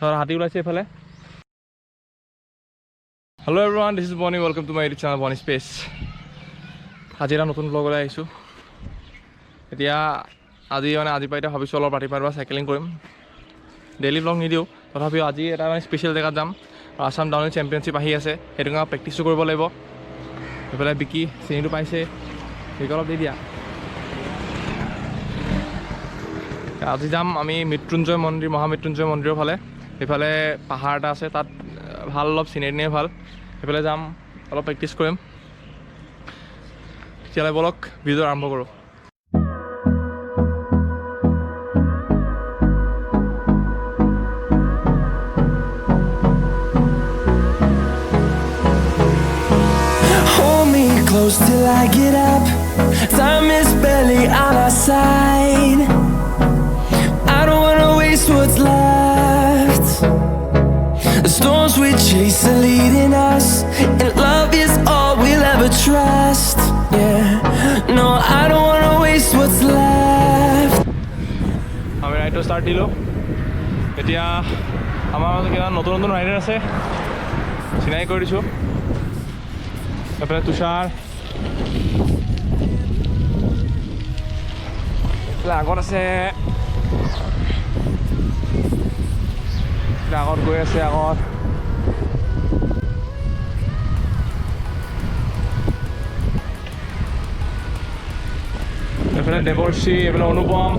হাতী ওলাইছে এইফালে হেল্ল' এভৰিৱান দিছ ইজ বনি welcome to my YouTube channel BoneySpace আজি এটা নতুন ব্লগলৈ আহিছোঁ এতিয়া আজিৰ পৰা এতিয়া ভাবিছোঁ অলপ ৰাতিপুৱা চাইকেলিং কৰিম ডেইলি ব্লগ নিদিওঁ তথাপিও আজি এটা মানে স্পেচিয়েল জেগাত যাম আছাম ডাউনহিল চেম্পিয়নশ্বিপ আহি আছে সেইটো কাৰণে প্ৰেক্টিছো কৰিব লাগিব এইফালে বিকি চেনীটো পাইছে সেইটো অলপ দি দিয়া আজি যাম আমি মৃত্যুঞ্জয় মন্দিৰ মহামৃত্যুঞ্জয় মন্দিৰৰ ফালে এইফালে পাহাৰ এটা আছে তাত ভাল অলপ চিনেৰিয়ে ভাল সেইফালে যাম অলপ প্ৰেক্টিছ কৰিম তেতিয়াহ'লে বলক ভিডিঅ' আৰম্ভ কৰোঁ Close till I get up. Time is barely on our side. I don't wanna waste what's left. The storms we chase are leading us, and love is all we'll ever trust. Yeah, no, I don't wanna waste what's left. আমি ৰাইডটো start দিলোঁ এতিয়া আমাৰ মাজত কিমান নতুন নতুন rider আছে চিনাকি কৰি দিছোঁ এইফালে তুষাৰ এইফালে আগত আছে আগত গৈ আছে আগত এইফালে দেৱৰ্ষী এইফালে অনুপম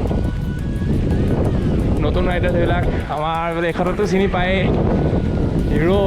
নতুন ৰাইডাৰ সেইবিলাক আমাৰ এইফালে এখনতো চিনি পায়েই hero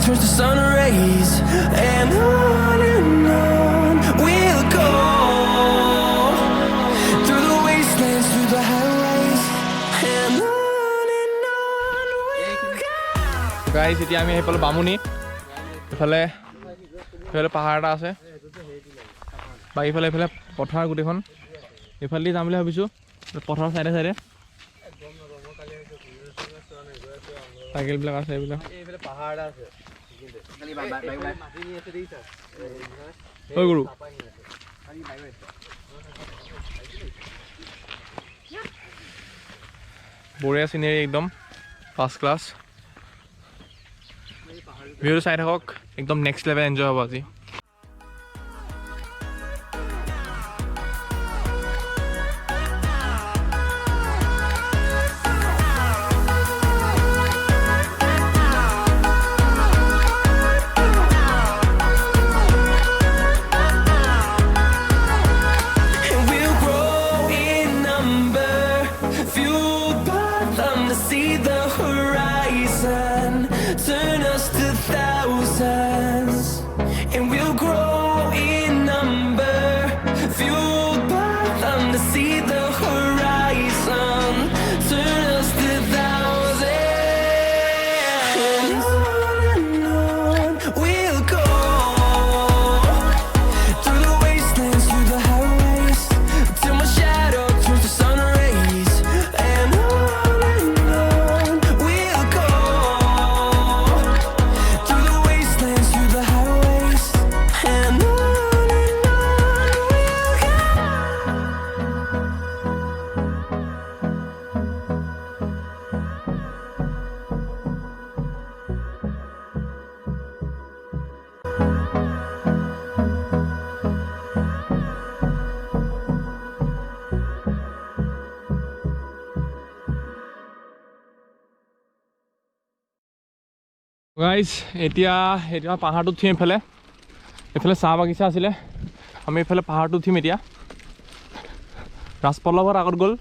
turns to sun rays, and on we'll go through the wastelands, through the highways, and on we'll go. Guys, এতিয়া আমি এইফালে বামুনি এইফালে পাহাৰ এটা আছে বা এইফালে পথাৰ গোটেইখন এইফালে দি যাম বুলি ভাবিছোঁ পথাৰৰ চাইডে চাইডে চাইকেলবিলাক আছে এইবিলাক পাহাৰ এটা আছে ঐ গুৰু বঢ়িয়া চিনেৰী একদম ফাৰ্ষ্ট ক্লাছ ভিডিঅ'টো চাই থাকক একদম নেক্সট লেভেল এনজয় হ'ব আজি Turn us to thousands, and we'll grow in number, fueled by them to see the horizon. Turn us to thousands, and on we'll go through the wastelands, through the highways, till my shadow turns to sun rays, and on we'll go. Guys এতিয়া পাহাৰটোত উঠিম এইফালে চাহ বাগিচা আছিলে আমি এইফালে পাহাৰটোত উঠিম এতিয়া ৰাজপল্লৱৰ আগত গ'ল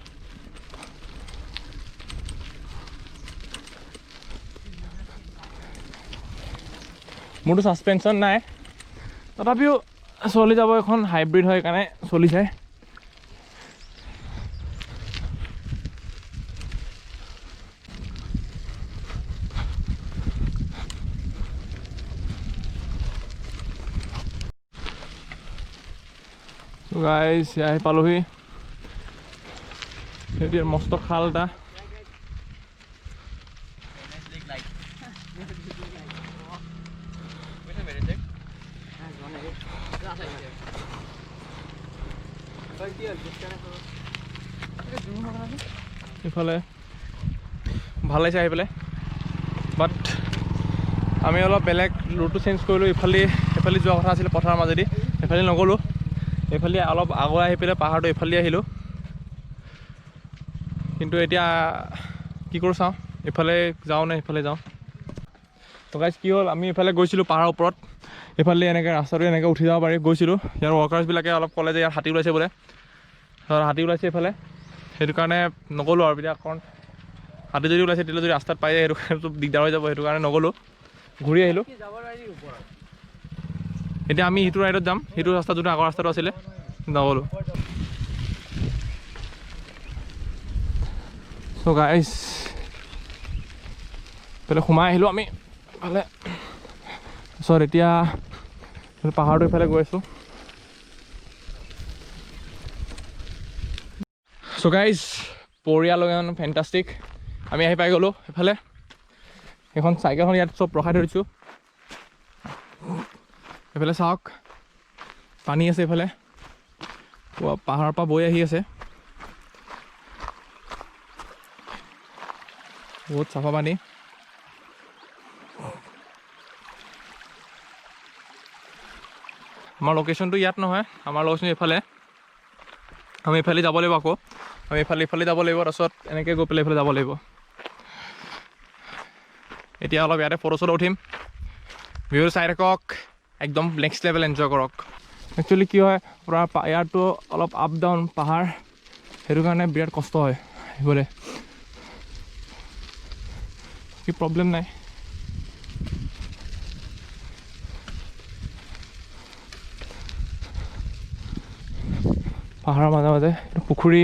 মোৰতো ছাছপেনশ্যন নাই তথাপিও চলি যাব এখন হাইব্ৰিড হয় কাৰণে চলি যায় গাইজ আহি পালোহি এতিয়া মস্ত খাল এটা ইফালে ভাল লাগিছে আহি পেলাই বাট আমি অলপ বেলেগ ৰুটটো চেঞ্জ কৰিলোঁ এইফালে যোৱা কথা আছিলে পথাৰৰ মাজেদি এইফালে নগ'লোঁ এইফালে অলপ আগুৱাই আহি পেলাই পাহাৰটো এইফালে আহিলোঁ কিন্তু এতিয়া কি কৰোঁ চাওঁ এইফালে যাওঁ নে সেইফালে যাওঁ তো গাইজ কি হ'ল আমি এইফালে গৈছিলোঁ পাহাৰৰ ওপৰত এইফালে এনেকৈ ৰাস্তাটো এনেকৈ উঠি যাব পাৰি গৈছিলোঁ ইয়াৰ ৱৰ্কাৰ্ছবিলাকে অলপ ক'লে যে ইয়াত হাতী ওলাইছে বোলে হাতী ওলাইছে এইফালে সেইটো কাৰণে নগ'লোঁ আৰু এতিয়া কাৰণ হাতী যদি ওলাইছে তেতিয়া যদি ৰাস্তাত পাই যায় সেইটো কাৰণেতো দিগদাৰ হৈ যাব সেইটো কাৰণে নগ'লোঁ ঘূৰি আহিলোঁ এতিয়া আমি সিটো ৰাইডত যাম সেইটো ৰাস্তা যোনটো আগৰ ৰাস্তাটো আছিলে নগ'লোঁ চ' গাইজ এইফালে সোমাই আহিলোঁ আমি এইফালে তাৰপিছত এতিয়া পাহাৰটো এইফালে গৈ আছোঁ চ' গাইজ পৰিয়াললৈ ফেণ্টাষ্টিক আমি আহি পাই গ'লোঁ এইফালে সেইখন চাইকেলখন ইয়াত চব ৰখাই থৈ দিছোঁ এইফালে চাওক পানী আছে এইফালে পাহাৰৰ পৰা বৈ আহি আছে বহুত চাফা পানী আমাৰ লোকেশ্যনটো ইয়াত নহয় আমাৰ লোকেশ্যন এইফালে আমি এইফালে যাব লাগিব আকৌ আমি এইফালে যাব লাগিব তাৰপিছত এনেকৈ গৈ পেলাই এইফালে যাব লাগিব এতিয়া অলপ ইয়াতে ফটো চটো উঠিম ভিডিঅ' চাই থাকক একদম নেক্সট লেভেল এনজয় কৰক একচুৱেলি কি হয় পূৰা ইয়াৰটো অলপ আপ ডাউন পাহাৰ সেইটো কাৰণে বিৰাট কষ্ট হয় আহিবলৈ কি প্ৰব্লেম নাই পাহাৰৰ মাজে মাজে পুখুৰী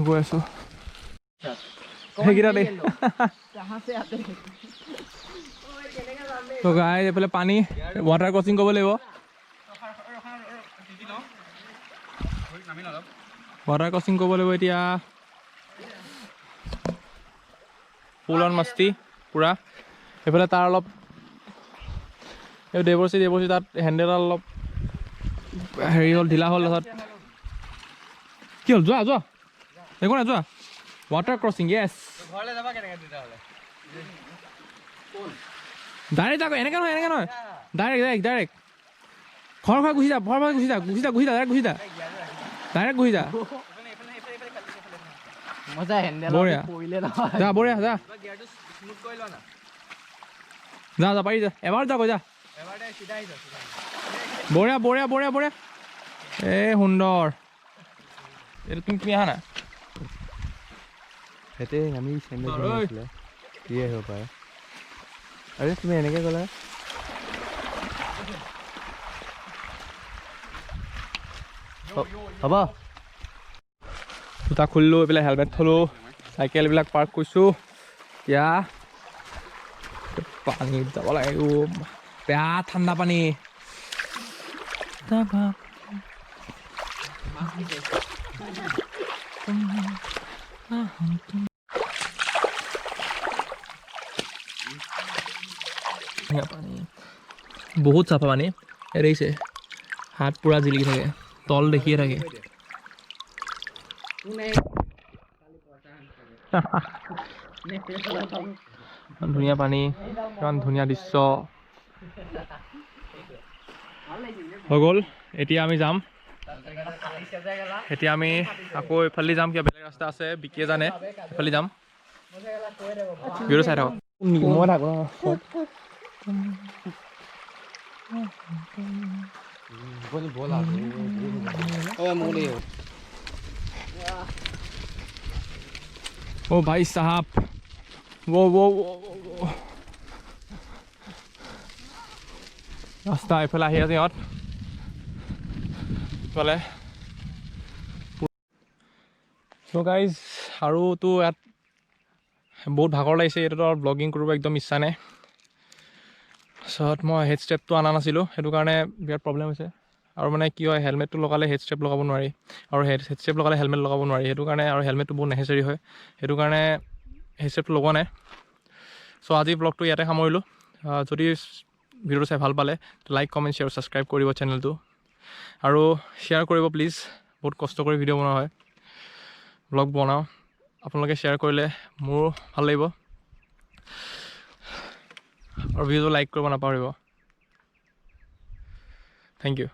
গৈ আছোঁ সেইকেইটা দেই তো গাইজ এইফালে পানী ৱাটাৰ ক্ৰচিং কৰিব লাগিব ৱাটাৰ ক্ৰচিং কৰিব লাগিব এতিয়া ফুল অন মস্তি পূৰা এইফালে তাৰ অলপ এই দেৱৰ্ষি তাত হেণ্ডেল অলপ হেৰি হ'ল ঢিলা হ'ল তাৰপিছত কি হ'ল যোৱা একো নাই যোৱা ৱাটাৰ ক্ৰচিং য়েছ ডাইৰেক্ট আকৌ এনেকৈ নহয় ডাইৰেক্ট ঘৰ গুচি যা ডাইৰেক্ট গুচি যা বঢ়িয়া যা পাৰি যা এবাৰ যা যা বঢ়িয়া এই সুন্দৰ এইটো তুমি আহা না সেইটোৱে আমি চেণ্ডেল আছিলে কি আহিব পাৰে আৰে তুমি এনেকৈ ক'লা হ'ব জোতা খুলিলোঁ এইবিলাক হেলমেট থলোঁ চাইকেলবিলাক পাৰ্ক কৰিছোঁ এতিয়া পানীত যাব লাগে বেয়া ঠাণ্ডা পানী বহুত চাফা পানী এৰিছে হাত পূৰা জিলিকি থাকে তল দেখিয়ে থাকে ধুনীয়া পানী কিমান ধুনীয়া দৃশ্য হৈ গ'ল এতিয়া আমি যাম এতিয়া আমি আকৌ এইফালে যাম কিবা বেলেগ ৰাস্তা আছে বিকিয়ে জানে এইফালে যাম ভিডিঅ' চাই থাকক মই থাকোঁ ओ भाई साहब ৰাস্তা এইফালে আহি আছে ইহঁত ইফালে চ' গাইজ আৰুতো ইয়াত বহুত ভাগৰ লাগিছে এইটোতো আৰু ব্লগিং কৰিব একদম ইচ্ছা নাই তাৰপিছত মই হেড ষ্ট্ৰেপটো অনা নাছিলোঁ সেইটো কাৰণে বিৰাট প্ৰব্লেম হৈছে আৰু মানে কি হয় হেলমেটটো লগালে হেড ষ্ট্ৰেপ লগাব নোৱাৰি আৰু হেড ষ্ট্ৰেপ লগালে হেলমেট লগাব নোৱাৰি সেইটো কাৰণে আৰু হেলমেটটো বহুত নেচেচাৰী হয় সেইটো কাৰণে হেড ষ্ট্ৰেপটো লগোৱা নাই চ' আজি ব্লগটো ইয়াতে সামৰিলোঁ যদি ভিডিঅ'টো চাই ভাল পালে লাইক কমেণ্ট শ্বেয়াৰ ছাবস্ক্ৰাইব কৰিব চেনেলটো আৰু শ্বেয়াৰ কৰিব প্লিজ বহুত কষ্ট কৰি ভিডিঅ' বনোৱা হয় ব্লগ বনাওঁ আপোনালোকে শ্বেয়াৰ কৰিলে মোৰো ভাল লাগিব আৰু ভিডিঅ'টো লাইক কৰিব নাপাহৰিব thank you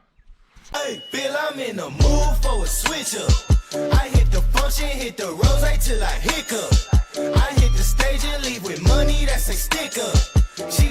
Hey, Bill, I'm in the mood for a switch up. I hit the function, hit the rose till I hiccup. I hit the stage and leave with money that's a stick up. She